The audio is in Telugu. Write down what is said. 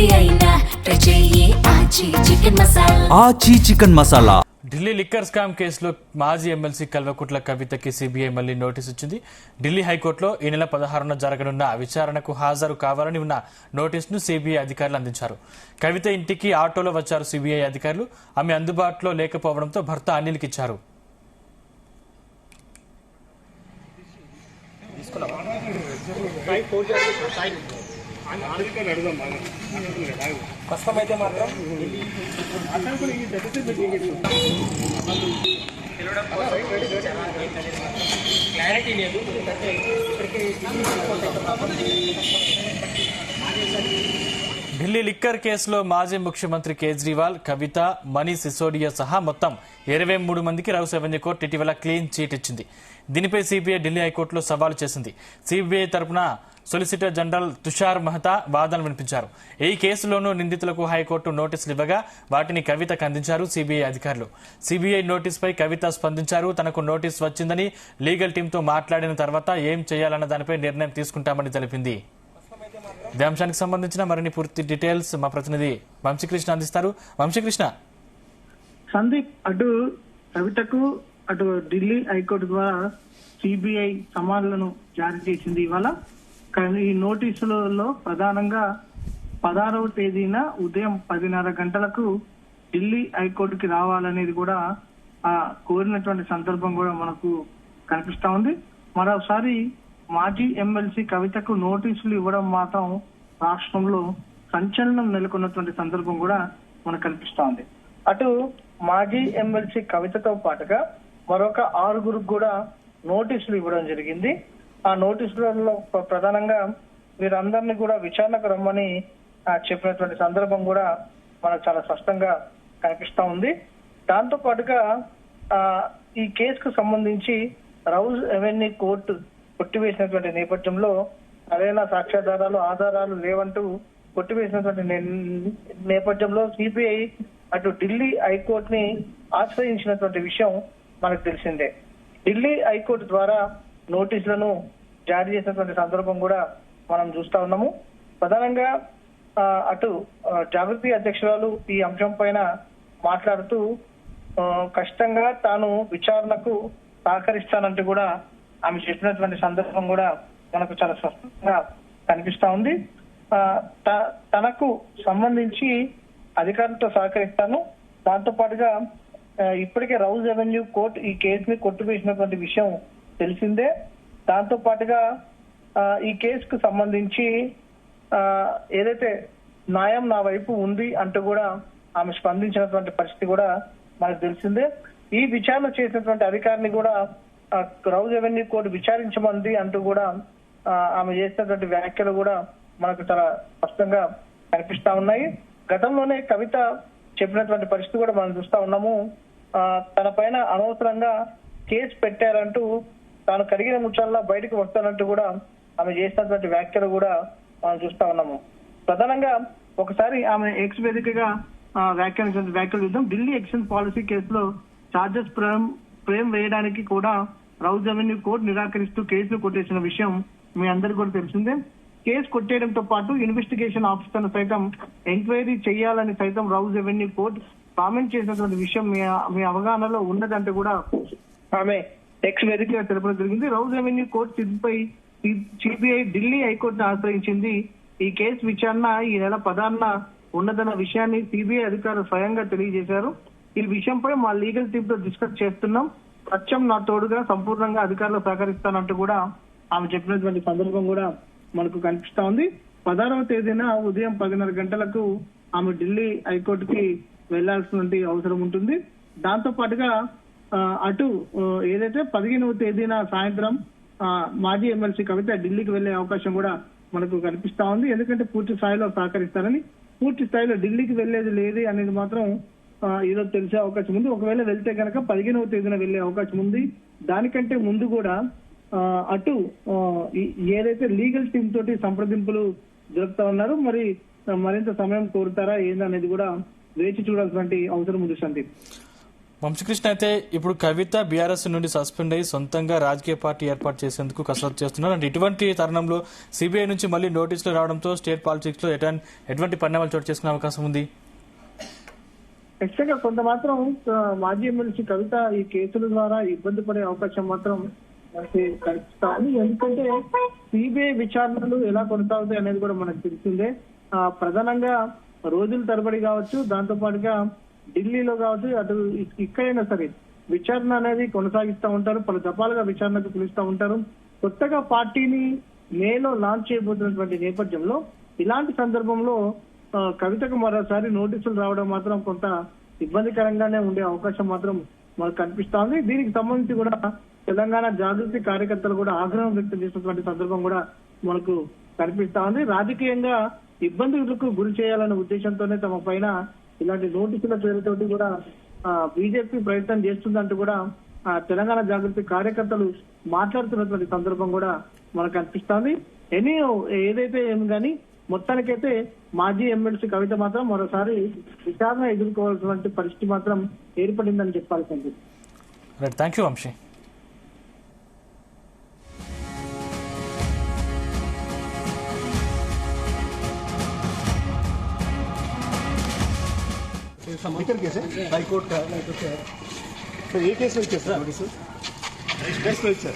ఏది అయినా ట్రై చెయ్యి ఆచి చికెన్ మసాలా. ఆచి chicken masala. Delhi liquor scam కేసులో మాజీ ఎమ్మెల్సీ కల్వకుంట్ల కవితకి సిబిఐ మళ్లీ నోటీసు ఇచ్చింది. ఢిల్లీ హైకోర్టులో ఈ నెల 16న జరగనున్న విచారణకు హాజరు కావాలని ఉన్న నోటీసును సిబిఐ అధికారులు అందించారు. కవిత ఇంటికి ఆటోలో వచ్చారు సిబిఐ అధికారులు. ఆమె అందుబాటులో లేకపోవడంతో భర్త అనిల్కి ఇచ్చారు. కష్టమైతే మాత్రం క్లారిటీ లేదు. ఢిల్లీ లిక్కర్ కేసులో మాజీ ముఖ్యమంత్రి కేజ్రీవాల్, కవిత, మనీష్ సిసోడియా సహా మొత్తం 23 మందికి రౌస్ అవెన్యూ కోర్టు ఇటీవల క్లీన్ చీట్ ఇచ్చింది. దీనిపై సిబిఐ ఢిల్లీ హైకోర్టులో సవాలు చేసింది. సిబిఐ తరపున సొలిసిటర్ జనరల్ తుషార్ మెహతా వాదనలు వినిపించారు. ఈ కేసులోనూ నిందితులకు హైకోర్టు నోటీసులు ఇవ్వగా వాటిని కవితకు అందించారు సిబిఐ అధికారులు. సిబిఐ నోటీసుపై కవిత స్పందించారు. తనకు నోటీసు వచ్చిందని లీగల్ టీంతో మాట్లాడిన తర్వాత ఏం చేయాలన్న దానిపై నిర్ణయం తీసుకుంటామని తెలిపింది. ఇదే అంశానికి సంబంధించిన మరిన్ని పూర్తి డీటెయిల్స్ మా ప్రతినిధి వంశీకృష్ణ అందిస్తారు. వంశీకృష్ణ. సందీప్, అటు కవితకు అటు ఢిల్లీ హైకోర్టు ద్వారా సిబిఐ సమాన్లను జారీ చేసింది ఇవాళ. కానీ ఈ నోటీసులలో ప్రధానంగా 16వ తేదీన ఉదయం 10:30 గంటలకు ఢిల్లీ హైకోర్టుకి రావాలనేది కూడా కోరినటువంటి సందర్భం కూడా మనకు కనిపిస్తా ఉంది. మరోసారి మాజీ ఎమ్మెల్సీ కవితకు నోటీసులు ఇవ్వడం మాత్రం రాష్ట్రంలో సంచలనం నెలకొన్నటువంటి సందర్భం కూడా మనకు కనిపిస్తా ఉంది. అటు మాజీ ఎమ్మెల్సీ కవితతో పాటుగా మరొక 6గురికి కూడా నోటీసులు ఇవ్వడం జరిగింది. ఆ నోటీసులలో ప్రధానంగా వీరందరినీ కూడా విచారణకు రమ్మని చెప్పినటువంటి సందర్భం కూడా మనకు చాలా స్పష్టంగా కనిపిస్తా ఉంది. దాంతో పాటుగా ఈ కేసుకు సంబంధించి రౌస్ అవెన్యూ కోర్టు కొట్టివేసినటువంటి నేపథ్యంలో సరైన సాక్ష్యాధారాలు ఆధారాలు లేవంటూ కొట్టివేసినటువంటి నేపథ్యంలో సిబిఐ అటు ఢిల్లీ హైకోర్టుని ఆశ్రయించినటువంటి విషయం మనకు తెలిసిందే. ఢిల్లీ హైకోర్టు ద్వారా నోటీసులను జారీ చేసినటువంటి సందర్భం కూడా మనం చూస్తా ఉన్నాము. ప్రధానంగా అటు జాగృతి అధ్యక్షురాలు ఈ అంశం పైన మాట్లాడుతూ ఖచ్చితంగా తాను విచారణకు సహకరిస్తానంటూ కూడా ఆమె చెప్పినటువంటి సందర్భం కూడా మనకు చాలా స్పష్టంగా కనిపిస్తా ఉంది. తనకు సంబంధించి అధికారులతో సహకరిస్తాను, దాంతో పాటుగా ఇప్పటికే రౌస్ అవెన్యూ కోర్టు ఈ కేసుని కొట్టివేసినటువంటి విషయం తెలిసిందే. దాంతో పాటుగా ఈ కేసుకు సంబంధించి ఏదైతే న్యాయం నా వైపు ఉంది అంటూ కూడా ఆమె స్పందించినటువంటి పరిస్థితి కూడా మనకు తెలిసిందే. ఈ విచారణ చేసినటువంటి అధికారిని కూడా రౌస్ అవెన్యూ కోర్టు విచారించమంది అంటూ కూడా ఆమె చేసినటువంటి వ్యాఖ్యలు కూడా మనకు చాలా స్పష్టంగా కనిపిస్తా ఉన్నాయి. గతంలోనే కవిత చెప్పినటువంటి పరిస్థితి కూడా మనం చూస్తా ఉన్నాము. తన పైన అనవసరంగా కేసు పెట్టారంటూ తాను కడిగిన ముచ్చల్లా బయటకు వస్తానంటూ కూడా ఆమె చేసినటువంటి వ్యాఖ్యలు కూడా మనం చూస్తా ఉన్నాము. ప్రధానంగా ఒకసారి ఆమె ఎక్స్ వేదికగా వ్యాఖ్యలు చూద్దాం. ఢిల్లీ ఎక్షన్ పాలసీ కేసులో చార్జెస్ ఫ్రేమ్ వేయడానికి కూడా రౌస్ అవెన్యూ కోర్టు నిరాకరిస్తూ కేసులు కొట్టేసిన విషయం మీ అందరికీ కూడా తెలిసిందే. కేసు కొట్టేయడంతో పాటు ఇన్వెస్టిగేషన్ ఆఫీసర్ను సైతం ఎంక్వైరీ చేయాలని సైతం రౌస్ అవెన్యూ కోర్టు కామెంట్ చేసినటువంటి విషయం మీ అవగాహనలో ఉన్నదంటే కూడా ఆమె ఎక్స్ వేదికగా తెలపడం జరిగింది. రౌస్ అవెన్యూ కోర్టు సిద్ధిపై సిబిఐ ఢిల్లీ హైకోర్టును ఆశ్రయించింది. ఈ కేసు విచారణ ఈ నెల 16న ఉన్నదన్న విషయాన్ని సిబిఐ అధికారులు స్వయంగా తెలియజేశారు. ఈ విషయంపై మా లీగల్ టీమ్ తో డిస్కస్ చేస్తున్నాం, సత్యం నా తోడుగా సంపూర్ణంగా అధికారులు సహకరిస్తానంటూ కూడా ఆమె చెప్పినటువంటి సందర్భం కూడా మనకు కనిపిస్తా ఉంది. 16వ తేదీన ఉదయం 10:30 గంటలకు ఆమె ఢిల్లీ హైకోర్టుకి వెళ్లాల్సినటువంటి అవసరం ఉంటుంది. దాంతో పాటుగా అటు ఏదైతే 15వ తేదీన సాయంత్రం మాజీ ఎమ్మెల్సీ కవిత ఢిల్లీకి వెళ్లే అవకాశం కూడా మనకు కనిపిస్తా ఉంది. ఎందుకంటే పూర్తి స్థాయిలో సహకరిస్తారని, పూర్తి స్థాయిలో ఢిల్లీకి వెళ్లేది లేదు అనేది మాత్రం ఈరోజు తెలిసే అవకాశం ఉంది. ఒకవేళ వెళ్తే కనుక 15వ తేదీన వెళ్లే అవకాశం ఉంది. దానికంటే ముందు కూడా అటు ఏదైతే లీగల్ టీమ్ తోటి సంప్రదింపులు జరుపుతా ఉన్నారు, మరి మరింత సమయం కోరుతారా ఏందనేది కూడా వేచి చూడాల్సినటువంటి అవసరం ఉంది సందీప్. వంశకృష్ణ అయితే ఇప్పుడు కవిత బీఆర్ఎస్ నుండి సస్పెండ్ అయ్యి సొంతంగా రాజకీయ పార్టీ ఏర్పాటు చేసేందుకు కసరత్తు చేస్తున్నారు. అంటే ఇటువంటి తరుణంలో సిబిఐ నుంచి మళ్ళీ నోటీసులు రావడంతో స్టేట్ పాలిటిక్స్ లో ఎటువంటి పరిణామాలు చోటు చేసుకునే అవకాశం ఉంది? ఖచ్చితంగా కొంత మాత్రం మాజీ ఎమ్మెల్సీ కవిత ఈ కేసుల ద్వారా ఇబ్బంది పడే అవకాశం మాత్రం మనకి కనిపిస్తుంది. ఎందుకంటే సిబిఐ విచారణలు ఎలా కొనసాగుతాయి అనేది కూడా మనకు తెలిసిందే. ప్రధానంగా రోజుల తరబడి కావచ్చు, దాంతో పాటుగా ఢిల్లీలో కావచ్చు, అటు ఇక్కడైనా సరే విచారణ అనేది కొనసాగిస్తూ ఉంటారు. పలు దఫాలుగా విచారణకు పిలుస్తూ ఉంటారు. కొత్తగా పార్టీని మేలో లాంచ్ చేయబోతున్నటువంటి నేపథ్యంలో ఇలాంటి సందర్భంలో కవితకు మరోసారి నోటీసులు రావడం మాత్రం కొంత ఇబ్బందికరంగానే ఉండే అవకాశం మాత్రం మనకు కనిపిస్తా ఉంది. దీనికి సంబంధించి కూడా తెలంగాణ జాగృతి కార్యకర్తలు కూడా ఆగ్రహం వ్యక్తం చేసినటువంటి సందర్భం కూడా మనకు కనిపిస్తా ఉంది. రాజకీయంగా ఇబ్బందులకు గురి చేయాలనే ఉద్దేశంతోనే తమ పైన ఇలాంటి నోటీసుల పేరుతోటి కూడా బీజేపీ ప్రయత్నం చేస్తుందంటూ కూడా తెలంగాణ జాగృతి కార్యకర్తలు మాట్లాడుతున్నటువంటి సందర్భం కూడా మనకు కనిపిస్తోంది. ఏదైతే ఏమి కానీ మొత్తానికైతే మాజీ ఎమ్మెల్సీ కవిత మాత్రం మరోసారి విచారణ ఎదుర్కోవాల్సినటువంటి పరిస్థితి మాత్రం ఏర్పడిందని చెప్పాల్సింది. Thank you Vamshi. हाईकोर्ट का सर ये केस में सर नोटिस केस में सर